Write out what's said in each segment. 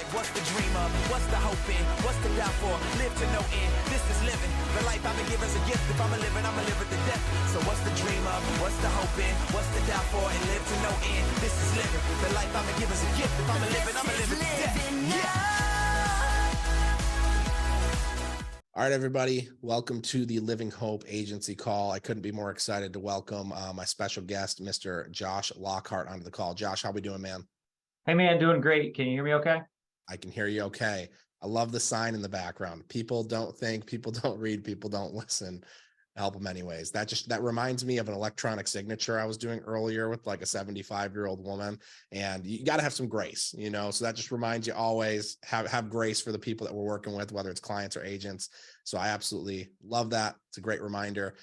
like, what's the dream of? What's the hope in? What's the doubt for? Live to no end. This is living. The life I've been given is a gift. If I'm a living, I'ma live with the death. So what's the dream of? What's the hope in? What's the doubt for? And live to no end. This is living. The life I've been given is a gift. If I'm a living, I'ma live with the death. Yeah. All right, everybody, welcome to the Living Hope Agency call. I couldn't be more excited to welcome my special guest, Mr. Josh Lockhart, onto the call. Josh, how we doing, man? Hey, man, doing great. Can you hear me okay? I can hear you okay. I love the sign in the background. People don't think, people don't read, people don't listen. Help them anyways. That reminds me of an electronic signature I was doing earlier with like a 75-year-old woman, and you got to have some grace, so that just reminds you always have grace for the people that we're working with, whether it's clients or agents. So I absolutely love that. It's a great reminder.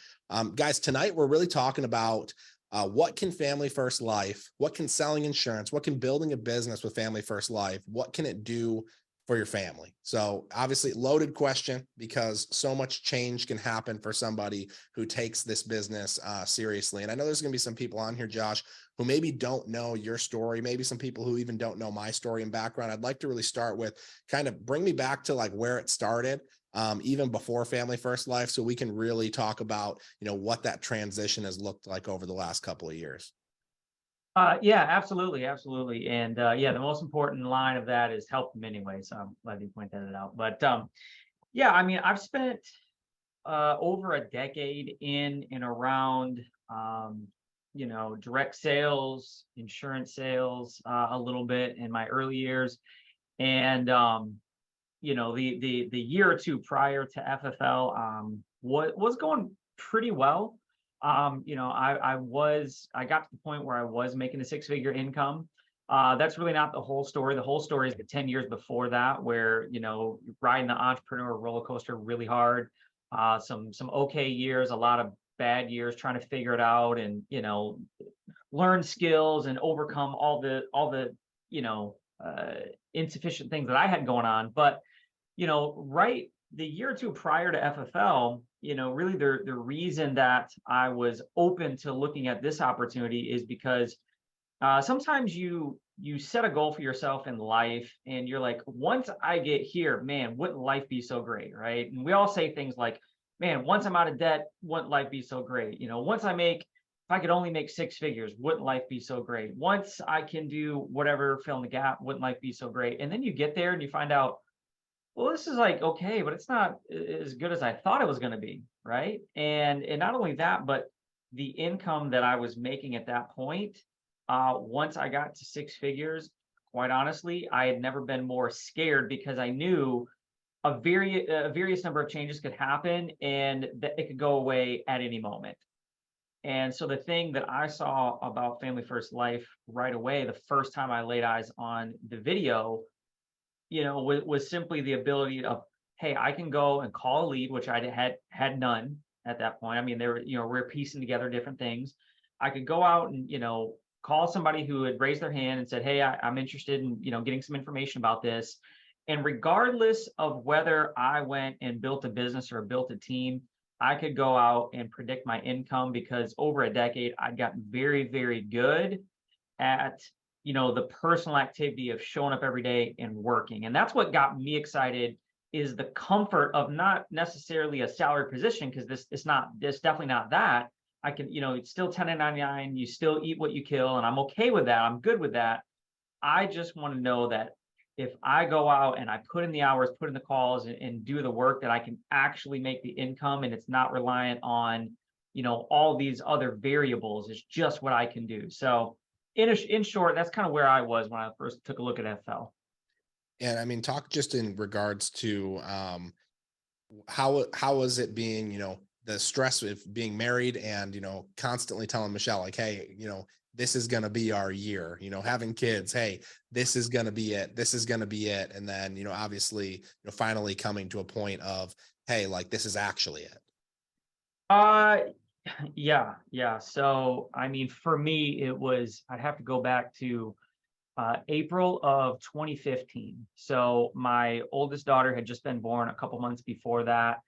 Guys, tonight we're really talking about what can Family First Life, what can selling insurance, what can building a business with Family First Life, what can it do for your family? So obviously loaded question, because so much change can happen for somebody who takes this business seriously. And I know there's going to be some people on here, Josh, who maybe don't know your story, maybe some people who even don't know my story and background. I'd like to really start with kind of bring me back to like where it started, even before Family First Life, so we can really talk about, what that transition has looked like over the last couple of years. Yeah, absolutely. Absolutely. And the most important line of that is help them anyway. So I'm glad you pointed that out. But yeah, I mean, I've spent over a decade in and around, direct sales, insurance sales, a little bit in my early years. And, the year or two prior to FFL was going pretty well. I got to the point where I was making a six-figure income. That's really not the whole story. The whole story is the 10 years before that, where, riding the entrepreneur roller coaster really hard, some okay years, a lot of bad years trying to figure it out and, learn skills and overcome all the insufficient things that I had going on. But, right the year or two prior to FFL, really the reason that I was open to looking at this opportunity is because sometimes you set a goal for yourself in life and you're like, once I get here, man, wouldn't life be so great, right? And we all say things like, man, once I'm out of debt, wouldn't life be so great? If I could only make six figures, wouldn't life be so great? Once I can do whatever, fill in the gap, wouldn't life be so great? And then you get there and you find out, well, this is like, okay, but it's not as good as I thought it was going to be, right? And not only that, but the income that I was making at that point, once I got to six figures, quite honestly, I had never been more scared, because I knew a various number of changes could happen and that it could go away at any moment. And so the thing that I saw about Family First Life right away, the first time I laid eyes on the video, was simply the ability of, hey, I can go and call a lead, which I had none at that point. I mean, we're piecing together different things. I could go out and, call somebody who had raised their hand and said, hey, I'm interested in, getting some information about this. And regardless of whether I went and built a business or built a team, I could go out and predict my income, because over a decade, I'd gotten very, very good at the personal activity of showing up every day and working. And that's what got me excited, is the comfort of not necessarily a salary position, because this definitely not that. I can, it's still 1099, you still eat what you kill, and I'm okay with that. I'm good with that. I just want to know that if I go out and I put in the hours, put in the calls, and do the work, that I can actually make the income, and it's not reliant on, all these other variables. It's just what I can do. So in short, that's kind of where I was when I first took a look at FFL. And I mean, talk just in regards to how was it being, the stress of being married and, constantly telling Michelle, like, hey, this is going to be our year, having kids, hey, this is going to be it. This is going to be it. And then, obviously, finally coming to a point of, hey, like, this is actually it. Yeah. So, I mean, for me, I'd have to go back to April of 2015. So my oldest daughter had just been born a couple months before that.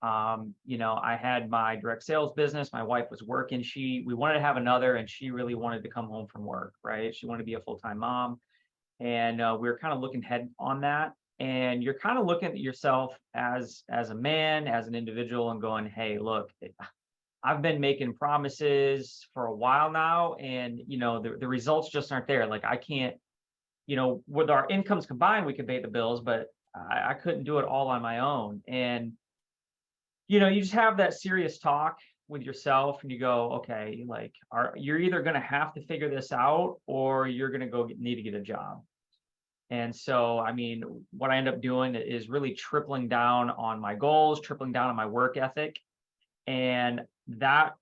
I had my direct sales business. My wife was working. We wanted to have another, and she really wanted to come home from work, right? She wanted to be a full-time mom. And we were kind of looking ahead on that. And you're kind of looking at yourself as a man, as an individual, and going, hey, look, I've been making promises for a while now, and the results just aren't there. Like I can't, with our incomes combined, we could pay the bills, but I couldn't do it all on my own. And you just have that serious talk with yourself, and you go, okay, like, you're either going to have to figure this out, or you're going to need to get a job. And so, I mean, what I end up doing is really tripling down on my goals, tripling down on my work ethic. And that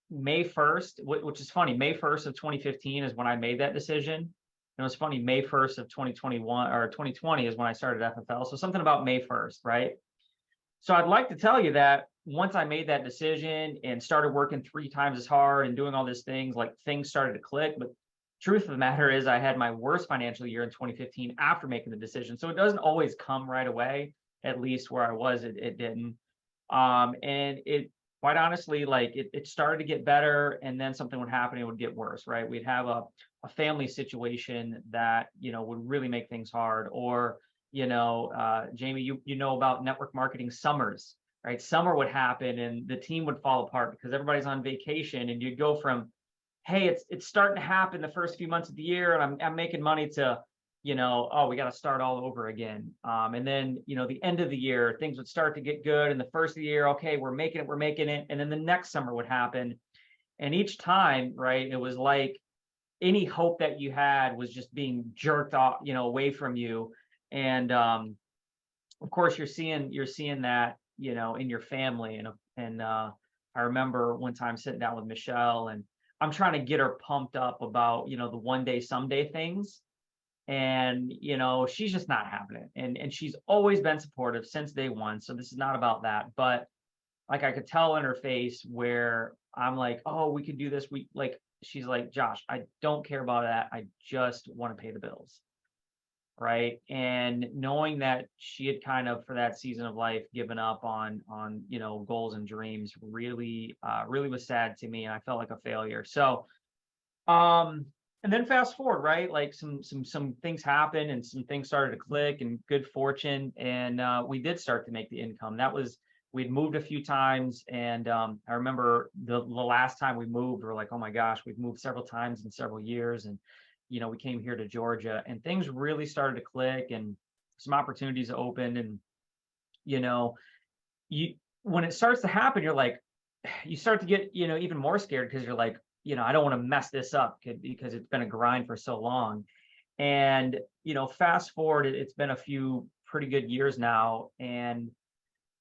May 1st, which is funny, May 1st of 2015 is when I made that decision. And it was funny, May 1st of 2021 or 2020 is when I started FFL. So something about May 1st, right? So I'd like to tell you that once I made that decision and started working 3 times as hard and doing all these things, like things started to click. But truth of the matter is I had my worst financial year in 2015 after making the decision. So it doesn't always come right away, at least where I was, it didn't. And it, quite honestly, like it started to get better, and then something would happen, it would get worse, right? We'd have a family situation that, would really make things hard. Or, Jamie, you know about network marketing summers, right? Summer would happen and the team would fall apart because everybody's on vacation, and you'd go from, hey, it's starting to happen the first few months of the year, and I'm making money, to, oh, we got to start all over again. And then, the end of the year, things would start to get good. And the first of the year, okay, we're making it. And then the next summer would happen. And each time, right, it was like any hope that you had was just being jerked off, away from you. And of course, you're seeing that, in your family. And I remember one time sitting down with Michelle, and I'm trying to get her pumped up about, the one day, someday things. And, she's just not having it. And she's always been supportive since day one. So this is not about that. But like, I could tell in her face where I'm like, oh, we could do this. She's like, Josh, I don't care about that. I just want to pay the bills. Right. And knowing that she had kind of, for that season of life, given up on goals and dreams, really was sad to me. And I felt like a failure. So, and then fast forward, right? Like some things happened, and some things started to click, and good fortune. And we did start to make the income. We'd moved a few times. And I remember the last time we moved, we're like, oh my gosh, we've moved several times in several years. And we came here to Georgia, and things really started to click, and some opportunities opened. And, when it starts to happen, you're like, you start to get, even more scared, because you're like, I don't want to mess this up, because it's been a grind for so long. And, fast forward, it's been a few pretty good years now. And,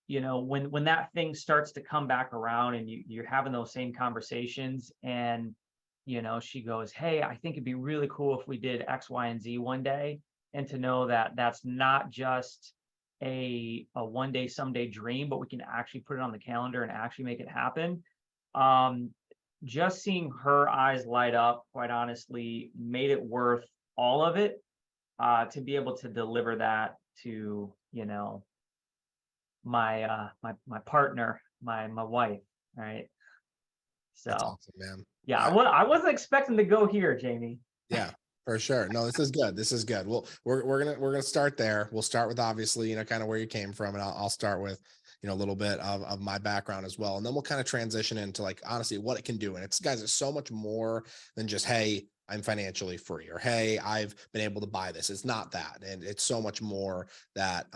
when that thing starts to come back around, and you're having those same conversations, and she goes, hey, I think it'd be really cool if we did X, Y, and Z one day. And to know that that's not just a one day, someday dream, but we can actually put it on the calendar and actually make it happen. Just seeing her eyes light up, quite honestly, made it worth all of it, to be able to deliver that to, my partner, my wife, right? So That's awesome, man. Yeah, I wasn't expecting to go here, Jamie. Yeah, for sure. No, this is good. This is good. Well, we're gonna start there. We'll start with, obviously, kind of where you came from, and I'll start with, a little bit of my background as well, and then we'll kind of transition into, like, honestly, what it can do. And it's so much more than just, hey, I'm financially free, or hey, I've been able to buy this. It's not that, and it's so much more that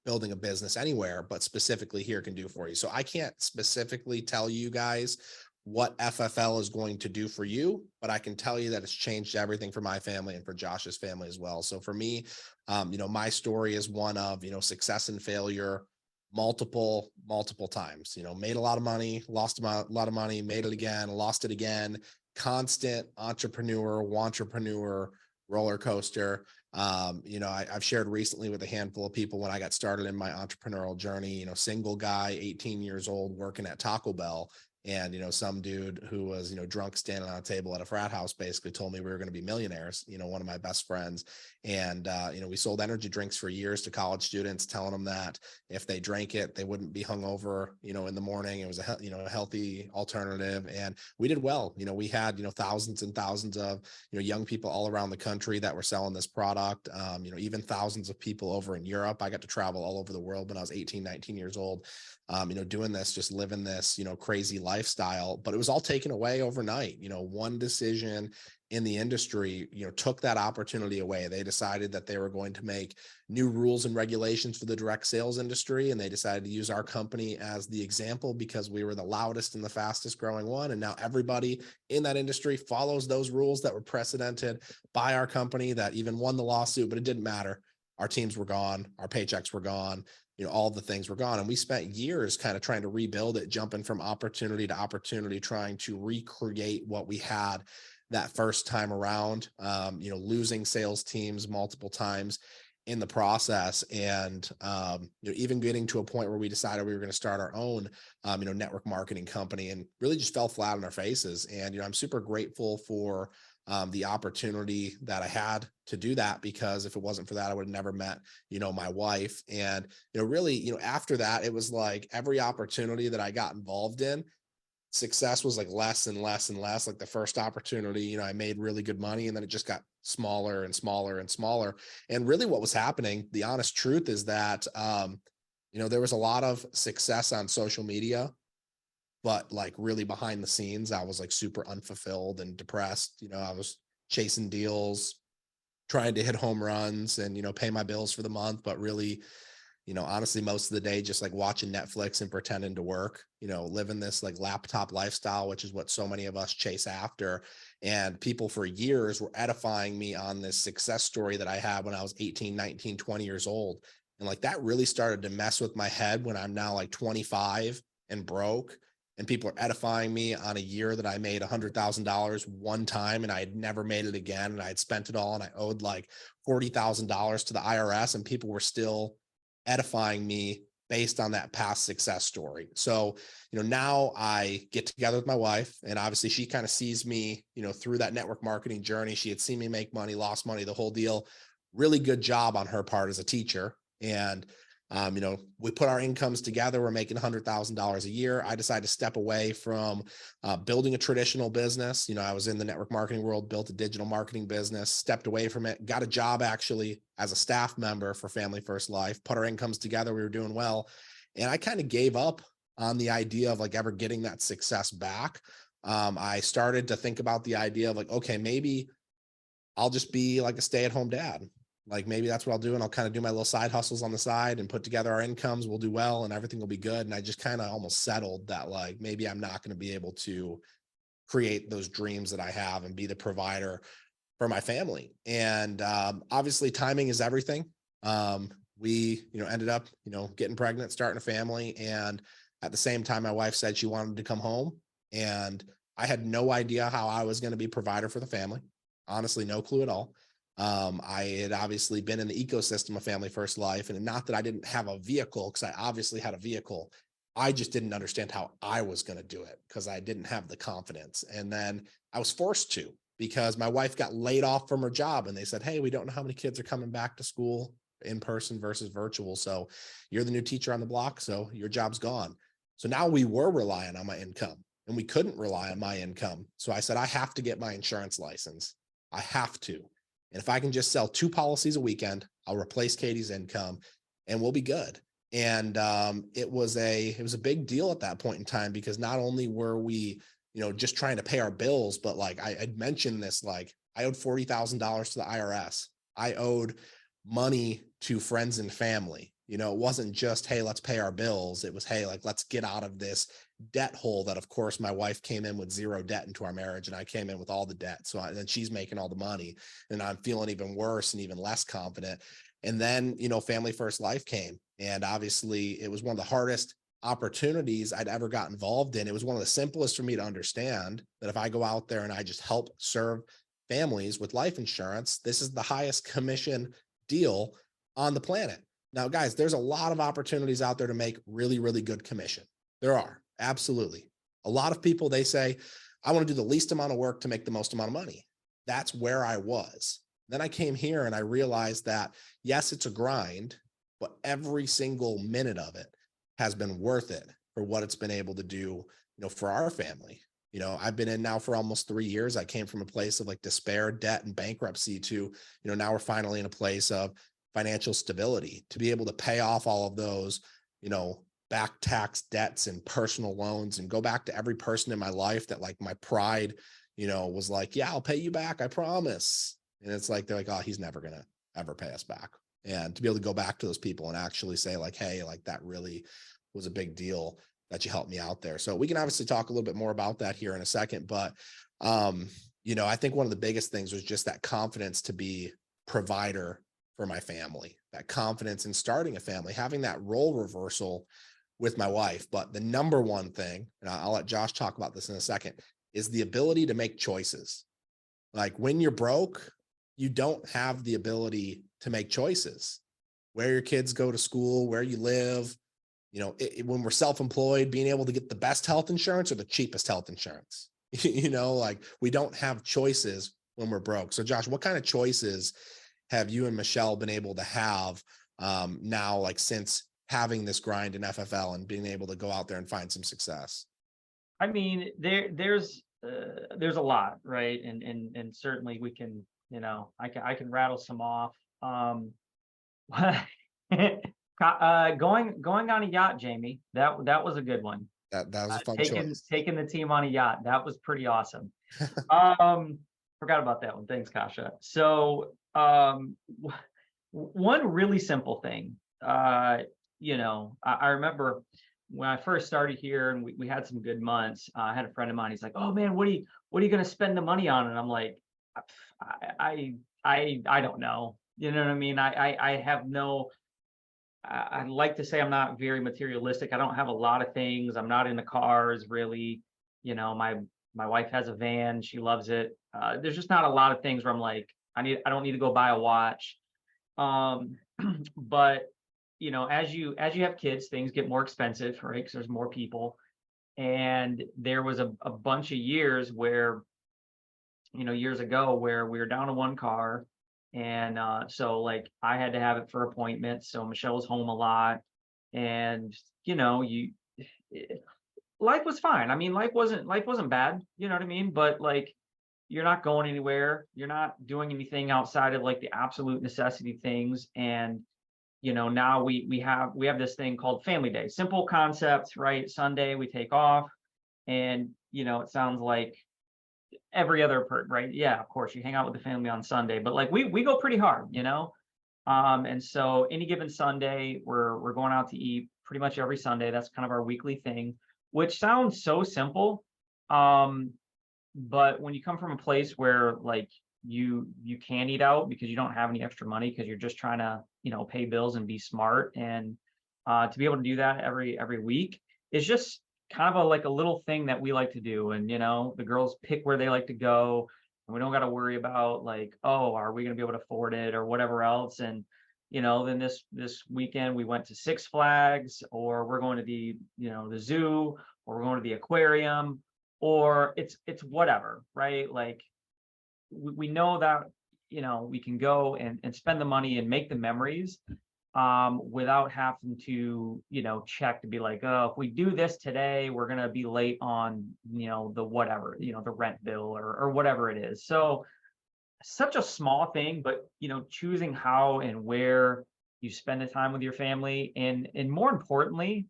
building a business anywhere, but specifically here, can do for you. So I can't specifically tell you guys what FFL is going to do for you, but I can tell you that it's changed everything for my family and for Josh's family as well. So for me, my story is one of, success and failure multiple times. Made a lot of money, lost a lot of money, made it again, lost it again, constant entrepreneur roller coaster. I've shared recently with a handful of people when I got started in my entrepreneurial journey, single guy, 18 years old, working at Taco Bell. And, some dude who was, drunk standing on a table at a frat house basically told me we were going to be millionaires, one of my best friends. And, we sold energy drinks for years to college students, telling them that if they drank it, they wouldn't be hungover, in the morning. It was a healthy alternative. And we did well. We had, thousands and thousands of, young people all around the country that were selling this product. Even thousands of people over in Europe. I got to travel all over the world when I was 18, 19 years old, doing this, just living this, crazy lifestyle, but it was all taken away overnight. One decision in the industry, took that opportunity away. They decided that they were going to make new rules and regulations for the direct sales industry. And they decided to use our company as the example because we were the loudest and the fastest growing one. And now everybody in that industry follows those rules that were precedented by our company that even won the lawsuit, but it didn't matter. Our teams were gone. Our paychecks were gone. All the things were gone. And we spent years kind of trying to rebuild it, jumping from opportunity to opportunity, trying to recreate what we had that first time around, losing sales teams multiple times in the process. And, even getting to a point where we decided we were going to start our own, network marketing company, and really just fell flat on our faces. And, I'm super grateful for the opportunity that I had to do that, because if it wasn't for that, I would have never met, my wife. And, really, after that, it was like every opportunity that I got involved in, success was like less and less and less. Like the first opportunity, I made really good money, and then it just got smaller and smaller and smaller. And really what was happening, the honest truth is that, there was a lot of success on social media, but like really behind the scenes, I was like super unfulfilled and depressed. I was chasing deals, trying to hit home runs and, pay my bills for the month, but really, honestly, most of the day, just like watching Netflix and pretending to work, living this like laptop lifestyle, which is what so many of us chase after. And people for years were edifying me on this success story that I had when I was 18, 19, 20 years old. And like that really started to mess with my head when I'm now like 25 and broke. And people are edifying me on a year that I made $100,000 one time and I had never made it again. And I had spent it all and I owed like $40,000 to the IRS, and people were still edifying me based on that past success story. So, now I get together with my wife, and obviously she kind of sees me, through that network marketing journey. She had seen me make money, lost money, the whole deal. Really good job on her part as a teacher. And we put our incomes together. We're making $100,000 a year. I decided to step away from building a traditional business. I was in the network marketing world, built a digital marketing business, stepped away from it, got a job actually as a staff member for Family First Life, put our incomes together. We were doing well. And I kind of gave up on the idea of like ever getting that success back. I started to think about the idea of like, okay, maybe I'll just be like a stay-at-home dad. Like maybe that's what I'll do. And I'll kind of do my little side hustles on the side and put together our incomes. We'll do well and everything will be good. And I just kind of almost settled that like, maybe I'm not going to be able to create those dreams that I have and be the provider for my family. And obviously timing is everything. We, ended up, getting pregnant, starting a family. And at the same time, my wife said she wanted to come home, and I had no idea how I was going to be provider for the family. Honestly, no clue at all. I had obviously been in the ecosystem of Family First Life, and not that I didn't have a vehicle, because I obviously had a vehicle. I just didn't understand how I was going to do it because I didn't have the confidence. And then I was forced to, because my wife got laid off from her job, and they said, hey, we don't know how many kids are coming back to school in person versus virtual. So you're the new teacher on the block. So your job's gone. So now we were relying on my income, and we couldn't rely on my income. So I said, I have to get my insurance license. I have to. And if I can just sell 2 policies a weekend, I'll replace Katie's income and we'll be good. And it was a big deal at that point in time, because not only were we, just trying to pay our bills, but like I'd mentioned this, like I owed $40,000 to the IRS. I owed money to friends and family. It wasn't just, hey, let's pay our bills. It was, hey, like, let's get out of this debt hole that, of course, my wife came in with 0 debt into our marriage, and I came in with all the debt. So then she's making all the money, and I'm feeling even worse and even less confident. And then, Family First Life came, and obviously it was one of the hardest opportunities I'd ever got involved in. It was one of the simplest for me to understand that if I go out there and I just help serve families with life insurance, this is the highest commission deal on the planet. Now, guys, there's a lot of opportunities out there to make really, really good commission. There are, absolutely. A lot of people, they say, I want to do the least amount of work to make the most amount of money. That's where I was. Then I came here and I realized that, yes, it's a grind, but every single minute of it has been worth it for what it's been able to do, for our family. I've been in now for almost 3 years. I came from a place of like despair, debt, and bankruptcy to, now we're finally in a place of financial stability to be able to pay off all of those, back tax debts and personal loans, and go back to every person in my life that like my pride, was like, yeah, I'll pay you back, I promise. And it's like, they're like, oh, he's never going to ever pay us back. And to be able to go back to those people and actually say like, hey, like that really was a big deal that you helped me out there. So we can obviously talk a little bit more about that here in a second, but I think one of the biggest things was just that confidence to be provider for my family, that confidence in starting a family, having that role reversal with my wife. But the number one thing, and I'll let Josh talk about this in a second, is the ability to make choices. Like when you're broke, you don't have the ability to make choices. Where your kids go to school, where you live, when we're self-employed, being able to get the best health insurance or the cheapest health insurance, like we don't have choices when we're broke. So Josh, what kind of choices have you and Michelle been able to have now, like since having this grind in FFL and being able to go out there and find some success? I mean, there's a lot, right? And certainly we can, I can rattle some off. Going on a yacht, Jamie, that was a good one. That was a fun taking choice. taking the team on a yacht, that was pretty awesome. Forgot about that one. Thanks, Kasha. So one really simple thing, I remember when I first started here and we had some good months. I had a friend of mine. He's like, "Oh man, what are you going to spend the money on?" And I'm like, I don't know. You know what I mean? I have no. I'd like to say I'm not very materialistic. I don't have a lot of things. I'm not into cars really. My wife has a van. She loves it. There's just not a lot of things where I'm like, I don't need to go buy a watch. But as you have kids, things get more expensive, right? Because there's more people. And there was a bunch of years where, years ago where we were down to one car. And so like I had to have it for appointments. So Michelle was home a lot. And, life was fine. I mean, life wasn't bad, you know what I mean? But like you're not going anywhere. You're not doing anything outside of like the absolute necessity things. And now we have this thing called family day. Simple concept, right? Sunday we take off, and it sounds like every other right? Yeah, of course you hang out with the family on Sunday, but like we go pretty hard, and so any given Sunday we're going out to eat pretty much every Sunday. That's kind of our weekly thing, which sounds so simple. But when you come from a place where like you can eat out because you don't have any extra money because you're just trying to pay bills and be smart, and to be able to do that every week is just kind of like a little thing that we like to do. And the girls pick where they like to go, and we don't got to worry about like, oh, are we going to be able to afford it or whatever else. And then this weekend we went to Six Flags, or we're going to the zoo, or we're going to the aquarium, or it's whatever, right? Like we know that we can go and spend the money and make the memories without having to check to be like, oh, if we do this today we're going to be late on the whatever, the rent bill or whatever it is. So such a small thing, but choosing how and where you spend the time with your family, and more importantly,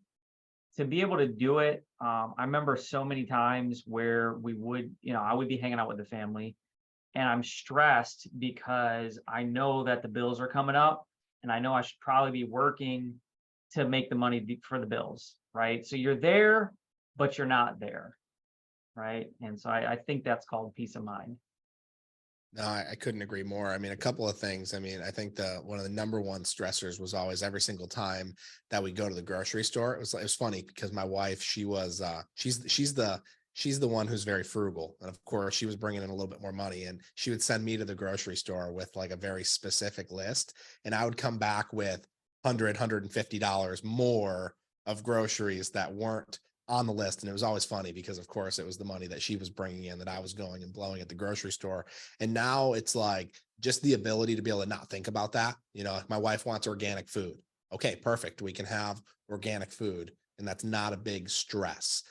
to be able to do it. I remember so many times where we would, I would be hanging out with the family, and I'm stressed because I know that the bills are coming up, and I know I should probably be working to make the money for the bills, right? So you're there, but you're not there, right? And so I think that's called peace of mind. No, I couldn't agree more. I mean, a couple of things. I mean, I think one of the number one stressors was always every single time that we go to the grocery store. It was funny because my wife, she's the one who's very frugal, and of course she was bringing in a little bit more money, and she would send me to the grocery store with like a very specific list, and I would come back with $150 more of groceries that weren't on the list. And it was always funny because of course it was the money that she was bringing in that I was going and blowing at the grocery store. And now it's like just the ability to be able to not think about that. You know, if my wife wants organic food, okay, perfect. We can have organic food and that's not a big stress.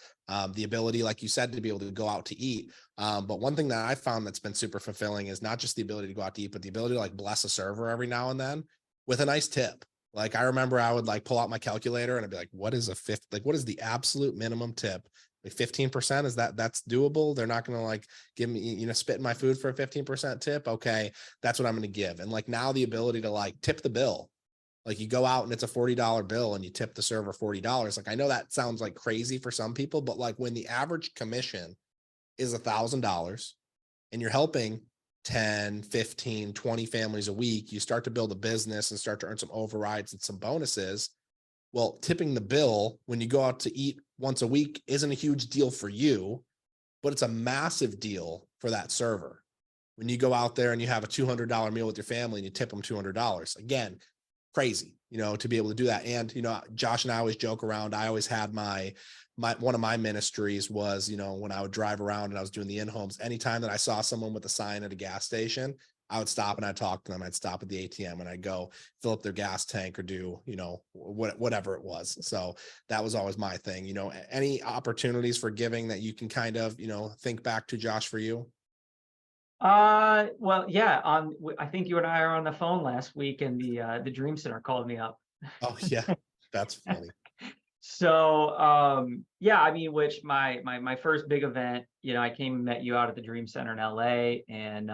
The ability, like you said, to be able to go out to eat. But one thing that I found that's been super fulfilling is not just the ability to go out to eat, but the ability to like bless a server every now and then with a nice tip. Like I remember I would like pull out my calculator and I'd be like, what is a fifth? Like, what is the absolute minimum tip? Like 15%? Is that's doable? They're not going to like give me, you know, spit in my food for a 15% tip. Okay. That's what I'm going to give. And like now the ability to like tip the bill, like you go out and it's a $40 bill and you tip the server $40. Like I know that sounds like crazy for some people, but like when the average commission is $1,000 and you're helping 10, 15, 20 families a week, you start to build a business and start to earn some overrides and some bonuses. Well, tipping the bill when you go out to eat once a week isn't a huge deal for you, but it's a massive deal for that server. When you go out there and you have a $200 meal with your family and you tip them $200, again, crazy, you know, to be able to do that. And, you know, Josh and I always joke around. I always had my one of my ministries was, you know, when I would drive around and I was doing the in-homes, anytime that I saw someone with a sign at a gas station, I would stop and I'd talk to them. I'd stop at the ATM and I'd go fill up their gas tank or do, you know, whatever it was. So that was always my thing. You know, any opportunities for giving that you can kind of, you know, think back to, Josh, for you? Well, yeah, I think you and I are on the phone last week and the Dream Center called me up. Oh yeah, that's funny. So, yeah, I mean, which my first big event, you know, I came and met you out at the Dream Center in LA and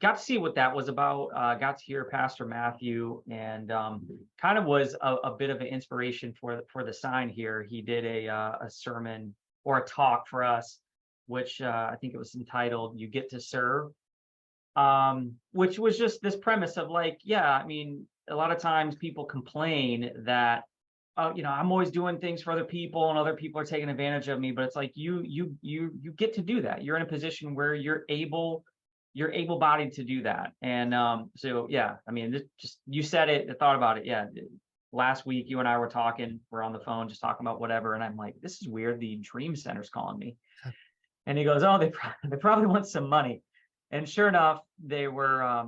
got to see what that was about. Got to hear Pastor Matthew and kind of was a bit of an inspiration for the sign here. He did a sermon or a talk for us, which I think it was entitled "You Get to Serve," which was just this premise of like, yeah, I mean, a lot of times people complain that, you know, I'm always doing things for other people and other people are taking advantage of me, but it's like you get to do that. You're in a position where you're able-bodied to do that. And so yeah, I mean, just you said it, I thought about it. Yeah. Last week you and I were talking, we're on the phone just talking about whatever, and I'm like, this is weird. The Dream Center's calling me. And he goes, oh, they probably want some money. And sure enough, they were,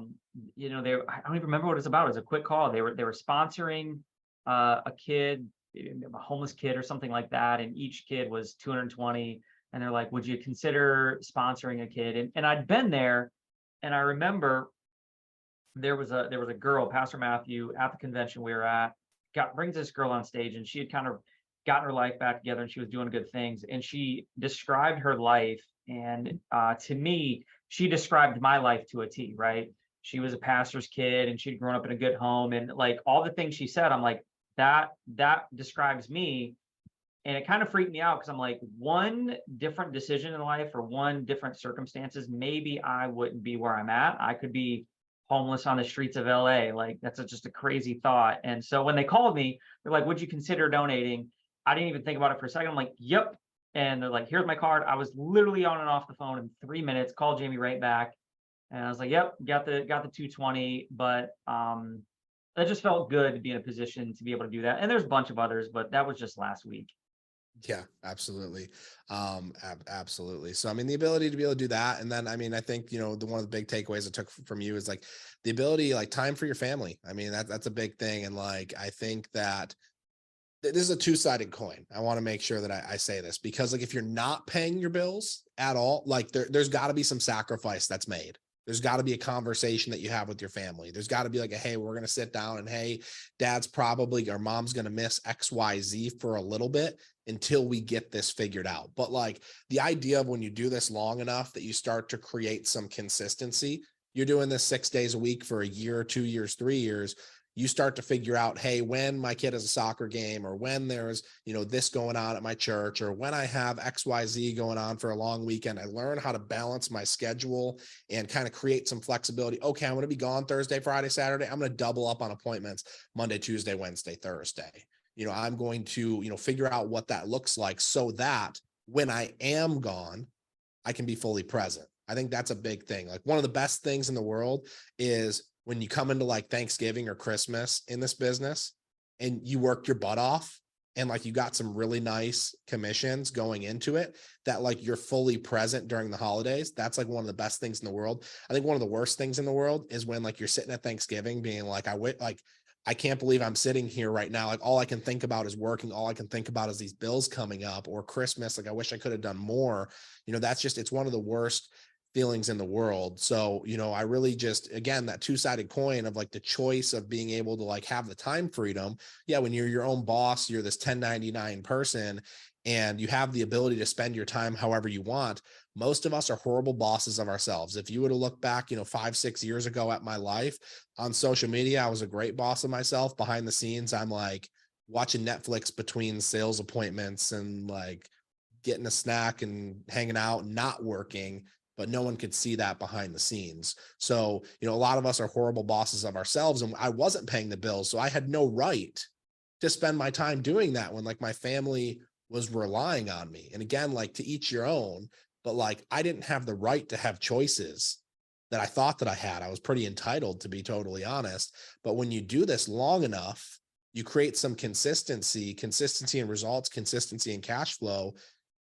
you know, I don't even remember what it's about. It was a quick call. They were sponsoring a kid, a homeless kid or something like that. And each kid was 220. And they're like, would you consider sponsoring a kid? And I'd been there. And I remember there was a girl, Pastor Matthew, at the convention we were at, brings this girl on stage, and she had kind of gotten her life back together and she was doing good things. And she described her life. And to me, she described my life to a T, right? She was a pastor's kid and she'd grown up in a good home. And like all the things she said, I'm like, that describes me. And it kind of freaked me out because I'm like, one different decision in life or one different circumstances, maybe I wouldn't be where I'm at. I could be homeless on the streets of LA. Like that's just a crazy thought. And so when they called me, they're like, would you consider donating? I didn't even think about it for a second. I'm like, yep. And they're like, here's my card. I was literally on and off the phone in 3 minutes, called Jamie right back. And I was like, yep, got the 220. But it just felt good to be in a position to be able to do that. And there's a bunch of others, but that was just last week. Yeah, absolutely. Absolutely. So, I mean, the ability to be able to do that. And then, I mean, I think, you know, one of the big takeaways I took from you is like the ability, like time for your family. I mean, that's a big thing. And like, I think that this is a two-sided coin. I want to make sure that I say this because like, if you're not paying your bills at all, like there's gotta be some sacrifice that's made. There's got to be a conversation that you have with your family. There's got to be like hey, we're going to sit down and hey, dad's probably or mom's going to miss XYZ for a little bit until we get this figured out. But like the idea of when you do this long enough that you start to create some consistency, you're doing this 6 days a week for a year, 2 years, 3 years, you start to figure out, hey, when my kid has a soccer game or when there's, you know, this going on at my church or when I have XYZ going on for a long weekend, I learn how to balance my schedule and kind of create some flexibility. Okay, I'm going to be gone Thursday, Friday, Saturday. I'm going to double up on appointments Monday, Tuesday, Wednesday, Thursday. You know, I'm going to, you know, figure out what that looks like so that when I am gone, I can be fully present. I think that's a big thing. Like one of the best things in the world is when you come into like Thanksgiving or Christmas in this business and you work your butt off and like you got some really nice commissions going into it, that like you're fully present during the holidays. That's like one of the best things in the world. I think one of the worst things in the world is when like you're sitting at Thanksgiving being like, I can't believe I'm sitting here right now. Like all I can think about is working. All I can think about is these bills coming up, or Christmas. Like I wish I could have done more. That's just, it's one of the worst feelings in the world. So, I really just, again, that two-sided coin of like the choice of being able to like have the time freedom. Yeah. When you're your own boss, you're this 1099 person and you have the ability to spend your time however you want. Most of us are horrible bosses of ourselves. If you were to look back, 5-6 years ago at my life on social media, I was a great boss of myself. Behind the scenes, I'm like watching Netflix between sales appointments and like getting a snack and hanging out, not working, but no one could see that behind the scenes. So, a lot of us are horrible bosses of ourselves, and I wasn't paying the bills. So I had no right to spend my time doing that when like my family was relying on me. And again, like to each your own, but like I didn't have the right to have choices that I thought that I had. I was pretty entitled, to be totally honest. But when you do this long enough, you create some consistency in results, consistency in cash flow.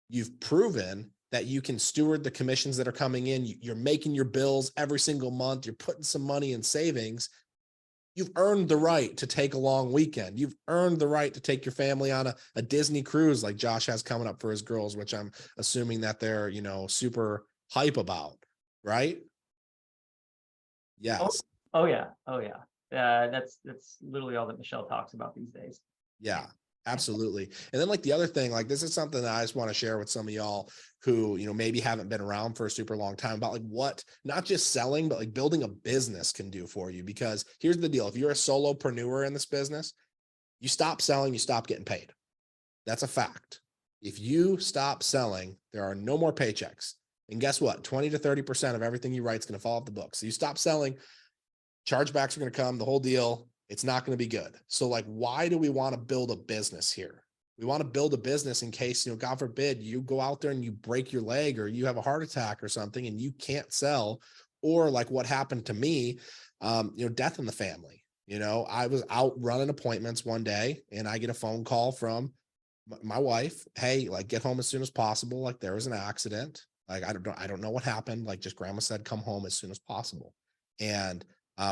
You've proven that you can steward the commissions that are coming in. You're making your bills every single month. You're putting some money in savings. You've earned the right to take a long weekend. You've earned the right to take your family on a Disney cruise like Josh has coming up for his girls, which I'm assuming that they're, super hype about, right? Yes. Oh yeah. Oh yeah. That's literally all that Michelle talks about these days. Yeah, absolutely. And then like the other thing, like this is something that I just want to share with some of y'all who, maybe haven't been around for a super long time, about like what, not just selling, but like building a business can do for you. Because here's the deal. If you're a solopreneur in this business, you stop selling, you stop getting paid. That's a fact. If you stop selling, there are no more paychecks. And guess what? 20 to 30% of everything you write is going to fall off the books. So you stop selling, chargebacks are going to come, the whole deal. It's not going to be good. So like, why do we want to build a business here? We want to build a business in case, God forbid, you go out there and you break your leg or you have a heart attack or something and you can't sell, or like what happened to me, death in the family. I was out running appointments one day and I get a phone call from my wife. Hey, like get home as soon as possible. Like there was an accident. Like, I don't know what happened. Like just grandma said, come home as soon as possible. And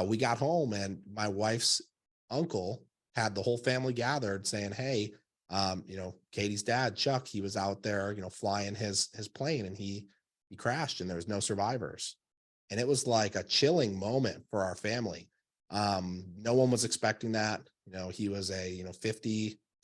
we got home and my wife's uncle had the whole family gathered saying, hey, Katie's dad, Chuck, he was out there, flying his plane and he crashed and there was no survivors. And it was like a chilling moment for our family. No one was expecting that. He was a,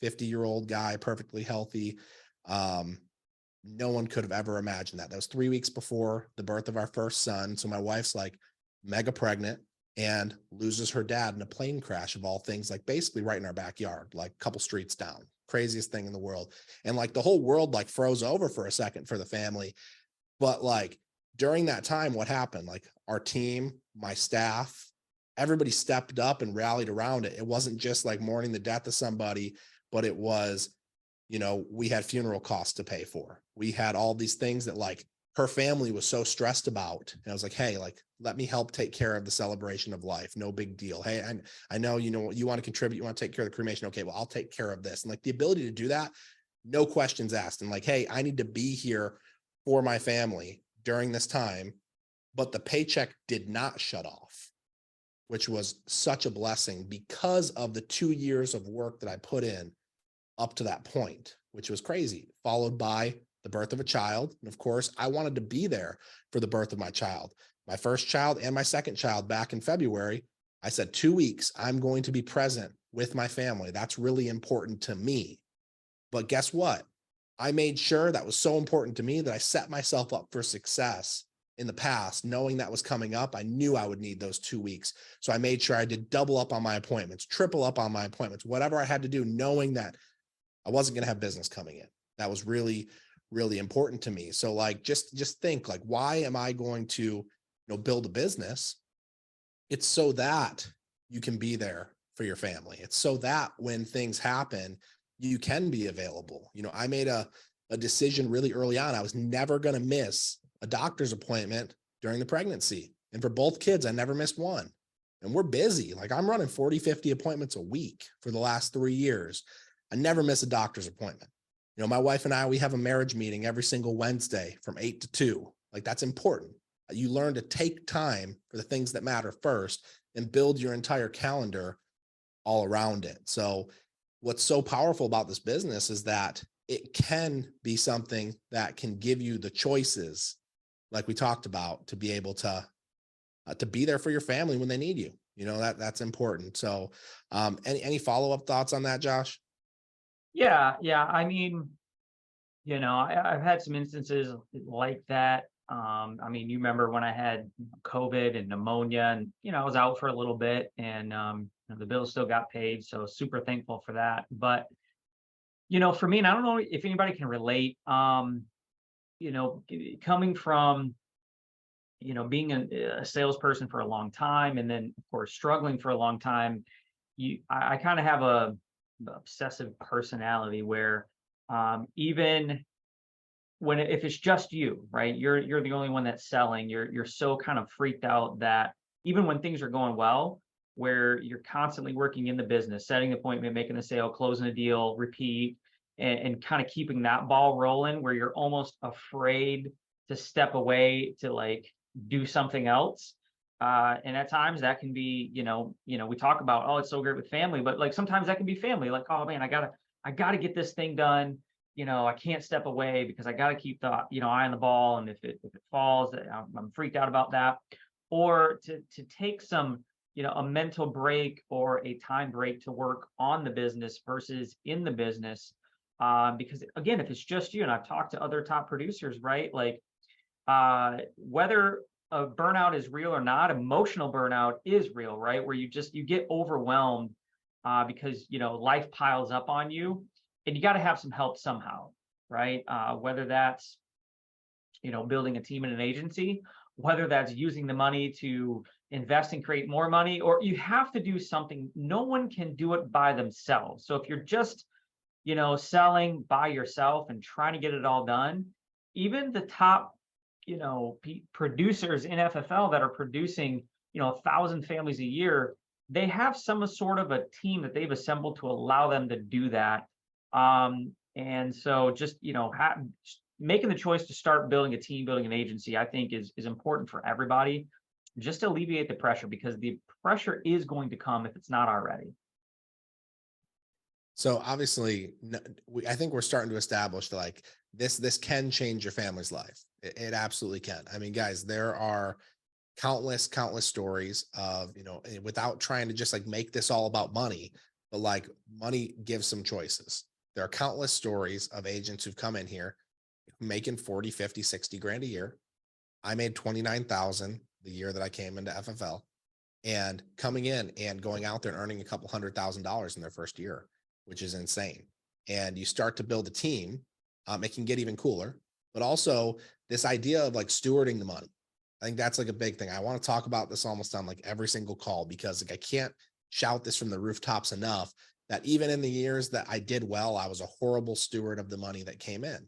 50-year-old guy, perfectly healthy. No one could have ever imagined that. That was 3 weeks before the birth of our first son. So my wife's like mega pregnant and loses her dad in a plane crash of all things, like basically right in our backyard, like a couple streets down. Craziest thing in the world. And like the whole world like froze over for a second for the family. But like during that time, what happened? Like our team, my staff, everybody stepped up and rallied around it. It wasn't just like mourning the death of somebody, but it was, we had funeral costs to pay for. We had all these things that like her family was so stressed about. And I was like, hey, like, let me help take care of the celebration of life. No big deal. Hey, I know, you want to contribute, you want to take care of the cremation. Okay, well, I'll take care of this. And like the ability to do that, no questions asked. And like, hey, I need to be here for my family during this time, but the paycheck did not shut off, which was such a blessing because of the 2 years of work that I put in up to that point, which was crazy, followed by the birth of a child. And of course, I wanted to be there for the birth of my child, my first child and my second child back in February. I said 2 weeks, I'm going to be present with my family. That's really important to me. But guess what? I made sure that was so important to me that I set myself up for success in the past, knowing that was coming up. I knew I would need those 2 weeks. So I made sure I did double up on my appointments, triple up on my appointments, whatever I had to do, knowing that I wasn't going to have business coming in. That was really, really important to me. So like, just think like, why am I going to, build a business? It's so that you can be there for your family. It's so that when things happen, you can be available. I made a decision really early on. I was never going to miss a doctor's appointment during the pregnancy. And for both kids, I never missed one. And we're busy. Like I'm running 40, 50 appointments a week for the last 3 years. I never miss a doctor's appointment. You know, my wife and I, we have a marriage meeting every single Wednesday from 8 to 2. Like, that's important. You learn to take time for the things that matter first and build your entire calendar all around it. So what's so powerful about this business is that it can be something that can give you the choices, like we talked about, to be able to be there for your family when they need you. You know, that's important. So any follow-up thoughts on that, Josh? Yeah, yeah. I mean, I've had some instances like that. I mean, you remember when I had COVID and pneumonia, and I was out for a little bit, and the bill still got paid, so super thankful for that. But for me, and I don't know if anybody can relate. Coming from being a salesperson for a long time, and then of course struggling for a long time, I kind of have a obsessive personality where even if it's just you, right? You're the only one that's selling. You're so kind of freaked out that even when things are going well, where you're constantly working in the business, setting the appointment, making the sale, closing a deal, repeat, and kind of keeping that ball rolling, where you're almost afraid to step away to like do something else. And at times that can be, we talk about, oh, it's so great with family, but like sometimes that can be family. Like, oh man, I gotta get this thing done. I can't step away because I got to keep the, eye on the ball. And if it falls, I'm freaked out about that. Or to take some, a mental break or a time break to work on the business versus in the business. Because again, if it's just you, and I've talked to other top producers, right? Like, whether a burnout is real or not, emotional burnout is real, right? Where you get overwhelmed because, life piles up on you. And you got to have some help somehow, right? Whether that's, building a team in an agency, whether that's using the money to invest and create more money, or you have to do something. No one can do it by themselves. So if you're just, selling by yourself and trying to get it all done, even the top, producers in FFL that are producing, 1,000 families a year, they have some sort of a team that they've assembled to allow them to do that. And so just, making the choice to start building a team, building an agency, I think is important for everybody, just to alleviate the pressure, because the pressure is going to come if it's not already. So obviously, I think we're starting to establish that like this can change your family's life. It absolutely can. I mean, guys, there are countless stories of, without trying to just like make this all about money, but like money gives some choices. There are countless stories of agents who've come in here making 40, 50, 60 grand a year. I made 29,000 the year that I came into FFL, and coming in and going out there and earning a couple $100,000 in their first year, which is insane. And you start to build a team, it can get even cooler, but also this idea of like stewarding the money. I think that's like a big thing. I want to talk about this almost on like every single call, because like I can't shout this from the rooftops enough, that even in the years that I did well, I was a horrible steward of the money that came in.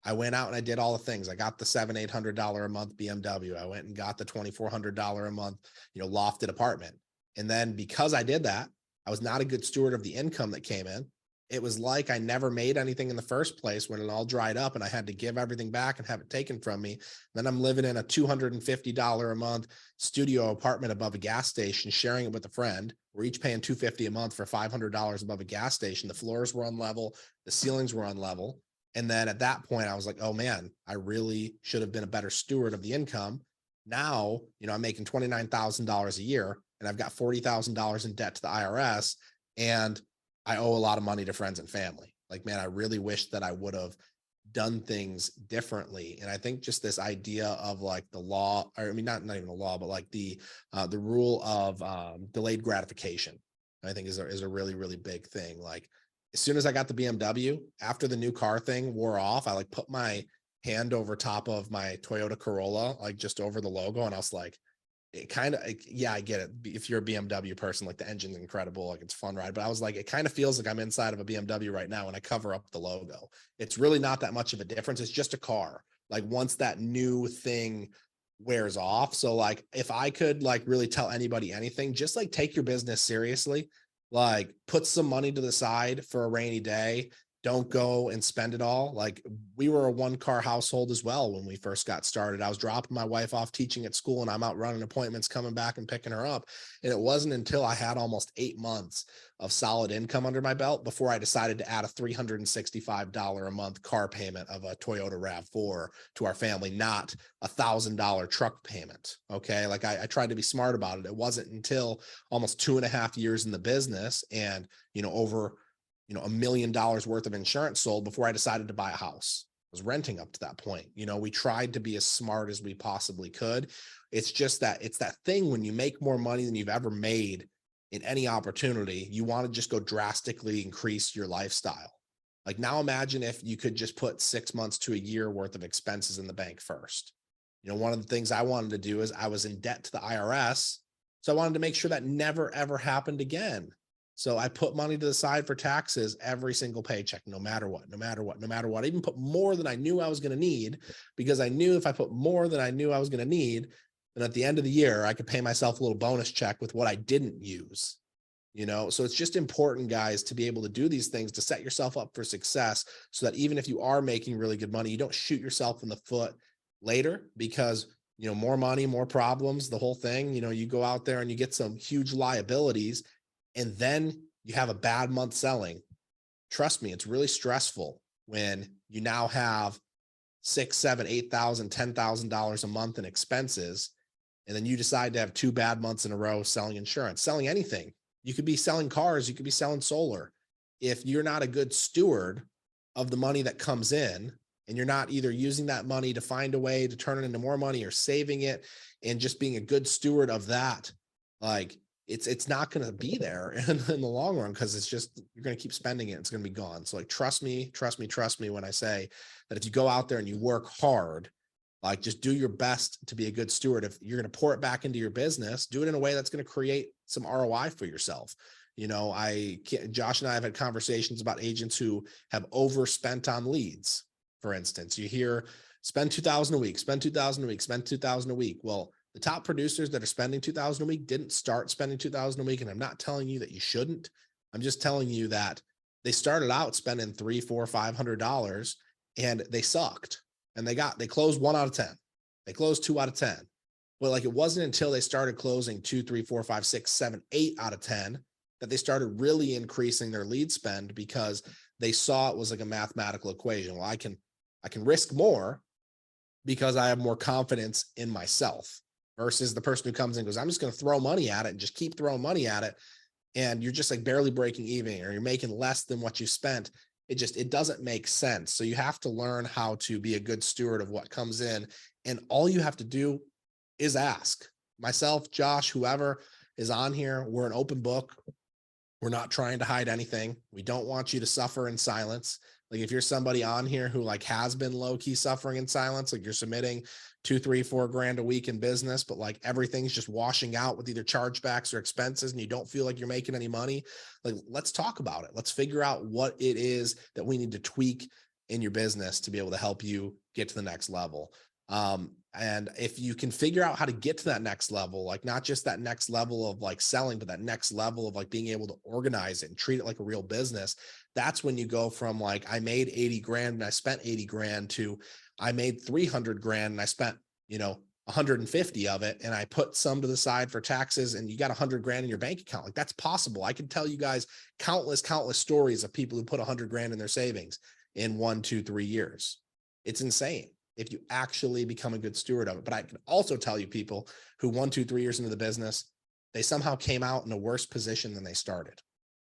I went out and I did all the things. I got the $700-800 a month BMW. I went and got the $2,400 a month, lofted apartment. And then because I did that, I was not a good steward of the income that came in. It was like I never made anything in the first place when it all dried up and I had to give everything back and have it taken from me. Then I'm living in a $250 a month studio apartment above a gas station, sharing it with a friend. We're each paying $250 a month for $500 above a gas station. The floors were unlevel, the ceilings were unlevel. And then at that point, I was like, oh man, I really should have been a better steward of the income. Now, I'm making $29,000 a year and I've got $40,000 in debt to the IRS, and I owe a lot of money to friends and family. Like, man, I really wish that I would have done things differently. And I think just this idea of like the law, or I mean, not even the law, but like the rule of delayed gratification, I think is a really, really big thing. Like, as soon as I got the BMW, after the new car thing wore off, I like put my hand over top of my Toyota Corolla, like just over the logo. And I was like, it kind of, yeah, I get it. If you're a BMW person, like the engine's incredible, like it's a fun ride. But I was like, it kind of feels like I'm inside of a BMW right now when I cover up the logo. It's really not that much of a difference. It's just a car. Like once that new thing wears off. So like, if I could like really tell anybody anything, just like take your business seriously. Like, put some money to the side for a rainy day. Don't go and spend it all. Like, we were a one-car household as well when we first got started. I was dropping my wife off teaching at school, and I'm out running appointments, coming back and picking her up. And it wasn't until I had almost 8 months of solid income under my belt before I decided to add a $365 a month car payment of a Toyota RAV4 to our family, not $1,000 truck payment. Okay. Like, I tried to be smart about it. It wasn't until almost 2.5 years in the business and, over $1 million worth of insurance sold before I decided to buy a house. I was renting up to that point. We tried to be as smart as we possibly could. It's just that it's that thing when you make more money than you've ever made in any opportunity, you want to just go drastically increase your lifestyle. Like, now imagine if you could just put 6 months to a year worth of expenses in the bank first. One of the things I wanted to do is I was in debt to the IRS. So I wanted to make sure that never, ever happened again. So I put money to the side for taxes every single paycheck, no matter what, no matter what, no matter what. I even put more than I knew I was going to need, because I knew if I put more than I knew I was going to need, then at the end of the year, I could pay myself a little bonus check with what I didn't use. So it's just important, guys, to be able to do these things to set yourself up for success, so that even if you are making really good money, you don't shoot yourself in the foot later, because more money, more problems, the whole thing. You go out there and you get some huge liabilities, and then you have a bad month selling. Trust me, it's really stressful when you now have $6,000, $7,000, $8,000, $10,000 a month in expenses, and then you decide to have 2 bad months in a row selling insurance, selling anything. You could be selling cars, you could be selling solar. If you're not a good steward of the money that comes in, and you're not either using that money to find a way to turn it into more money, or saving it and just being a good steward of that, like, it's not going to be there in the long run, because it's just, you're going to keep spending it. It's going to be gone. So, like, trust me when I say that if you go out there and you work hard, like, just do your best to be a good steward. If you're going to pour it back into your business, do it in a way that's going to create some ROI for yourself. Josh and I have had conversations about agents who have overspent on leads. For instance, you hear spend 2,000 a week, spend 2,000 a week, spend 2,000 a week. Well, the top producers that are spending 2,000 a week didn't start spending 2,000 a week. And I'm not telling you that you shouldn't. I'm just telling you that they started out spending $300, $400, $500, and they sucked. And they closed 1 out of 10. They closed 2 out of 10. Well, like, it wasn't until they started closing 2, 3, 4, 5, 6, 7, 8 out of 10 that they started really increasing their lead spend, because they saw it was like a mathematical equation. Well, I can risk more because I have more confidence in myself, versus the person who comes in and goes, I'm just going to throw money at it and just keep throwing money at it. And you're just like barely breaking even, or you're making less than what you spent. It doesn't make sense. So you have to learn how to be a good steward of what comes in. And all you have to do is ask. Myself, Josh, whoever is on here, we're an open book. We're not trying to hide anything. We don't want you to suffer in silence. Like, if you're somebody on here who like has been low key suffering in silence, like you're submitting 2, 3, 4 grand a week in business, but like everything's just washing out with either chargebacks or expenses, and you don't feel like you're making any money, like, let's talk about it. Let's figure out what it is that we need to tweak in your business to be able to help you get to the next level. And if you can figure out how to get to that next level, like not just that next level of like selling, but that next level of like being able to organize it and treat it like a real business, that's when you go from like, I made 80 grand and I spent 80 grand to I made 300 grand and I spent, 150 of it, and I put some to the side for taxes, and you got 100 grand in your bank account. Like, that's possible. I can tell you guys countless stories of people who put 100 grand in their savings in 1, 2, 3 years. It's insane if you actually become a good steward of it. But I can also tell you people who 1, 2, 3 years into the business, they somehow came out in a worse position than they started.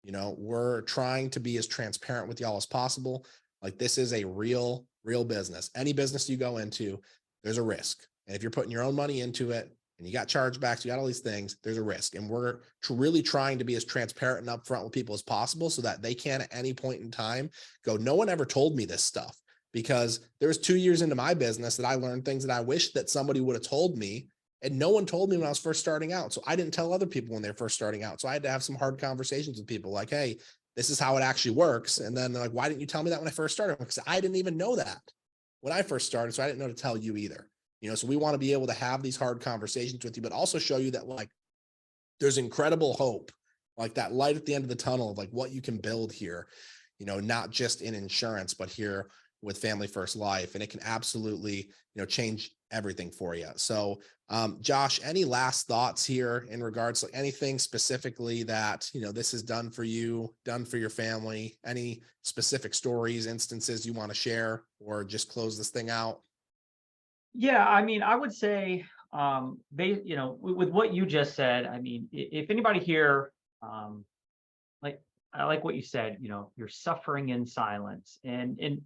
We're trying to be as transparent with y'all as possible. Like, this is a real business. Any business you go into, there's a risk. And if you're putting your own money into it and you got chargebacks, you got all these things, there's a risk. And we're really trying to be as transparent and upfront with people as possible, so that they can at any point in time go, no one ever told me this stuff. Because there was 2 years into my business that I learned things that I wish that somebody would have told me. And no one told me when I was first starting out. So I didn't tell other people when they're first starting out. So I had to have some hard conversations with people like, hey, this is how it actually works. And then they're like, why didn't you tell me that when I first started? Because I didn't even know that when I first started. So I didn't know to tell you either. So we want to be able to have these hard conversations with you, but also show you that like there's incredible hope like that light at the end of the tunnel of like what you can build here, you know, not just in insurance, but here with Family First Life. And it can absolutely, you know, change everything for you. So, Josh, any last thoughts here in regards to anything specifically that, you know, this has done for you, done for your family, any specific stories, instances you want to share, or just close this thing out? Yeah, I mean, I would say, with what you just said, I mean, if anybody here, um, like, I like what you said, you're suffering in silence, and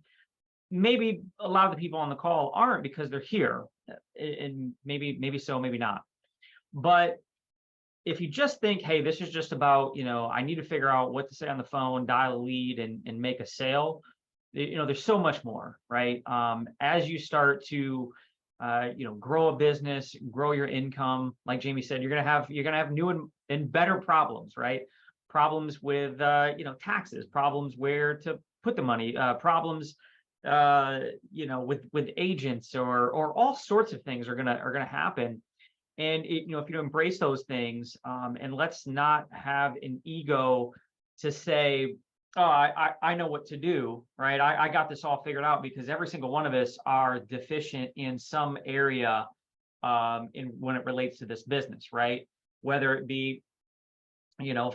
maybe a lot of the people on the call aren't because they're here, and maybe so, maybe not. But if you just think, hey, this is just about, I need to figure out what to say on the phone, dial a lead, and make a sale. There's so much more, right? As you start to, grow a business, grow your income, like Jamie said, you're gonna have new and better problems, right? Problems with, taxes, problems where to put the money, problems, with agents, or all sorts of things are gonna happen. And if you embrace those things, and let's not have an ego to say, oh, I know what to do, right? I got this all figured out, because every single one of us are deficient in some area, in when it relates to this business, right? Whether it be,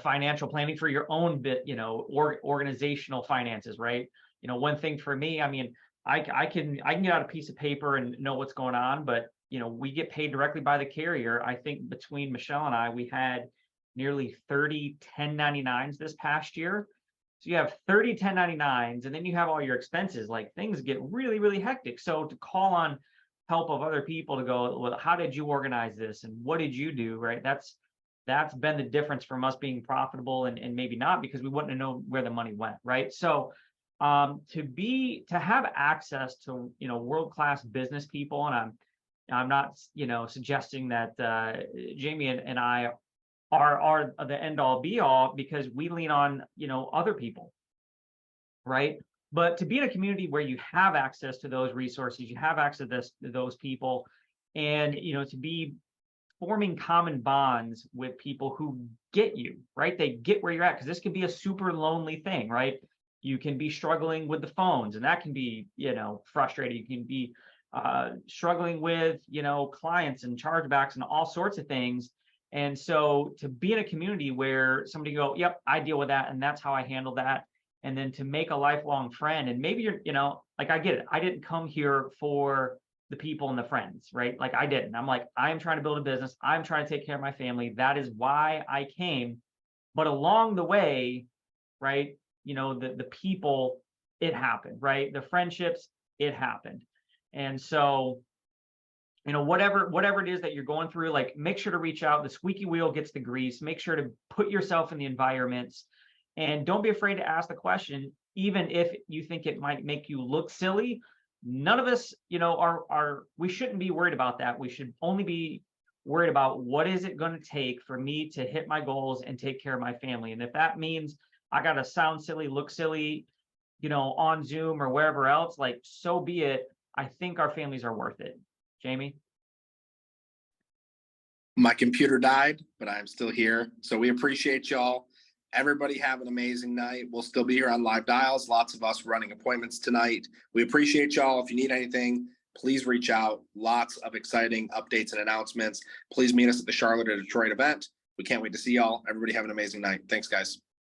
financial planning for your own bit, organizational finances, right? One thing for me, I mean, I can get out a piece of paper and know what's going on, but we get paid directly by the carrier. I think between Michelle and I, we had nearly 30 1099s this past year. So you have 30 1099s, and then you have all your expenses. Like, things get really, really hectic. So to call on help of other people to go, well, how did you organize this, and what did you do, right? That's been the difference from us being profitable and maybe not, because we wouldn't have known where the money went, right? So to have access to world-class business people, and I'm not suggesting that Jamie and I are the end all be all, because we lean on other people, right? But to be in a community where you have access to those resources, you have access to those people, and to be forming common bonds with people who get you, right? They get where you're at, because this can be a super lonely thing, right? You can be struggling with the phones, and that can be, frustrating. You can be struggling with, clients and chargebacks and all sorts of things. And so to be in a community where somebody go, yep, I deal with that, and that's how I handle that. And then to make a lifelong friend, and maybe you're, like, I get it. I didn't come here for the people and the friends, right? Like, I didn't. I'm like, I'm trying to build a business. I'm trying to take care of my family. That is why I came. But along the way, right, the people, it happened, right? The friendships, it happened. And so, whatever it is that you're going through, like, make sure to reach out. The squeaky wheel gets the grease. Make sure to put yourself in the environments, and don't be afraid to ask the question, even if you think it might make you look silly. None of us, we shouldn't be worried about that. We should only be worried about, what is it going to take for me to hit my goals and take care of my family? And if that means I got to sound silly, look silly, on Zoom or wherever else, like, so be it. I think our families are worth it. Jamie? My computer died, but I'm still here. So we appreciate y'all. Everybody have an amazing night. We'll still be here on live dials. Lots of us running appointments tonight. We appreciate y'all. If you need anything, please reach out. Lots of exciting updates and announcements. Please meet us at the Charlotte or Detroit event. We can't wait to see y'all. Everybody have an amazing night. Thanks, guys.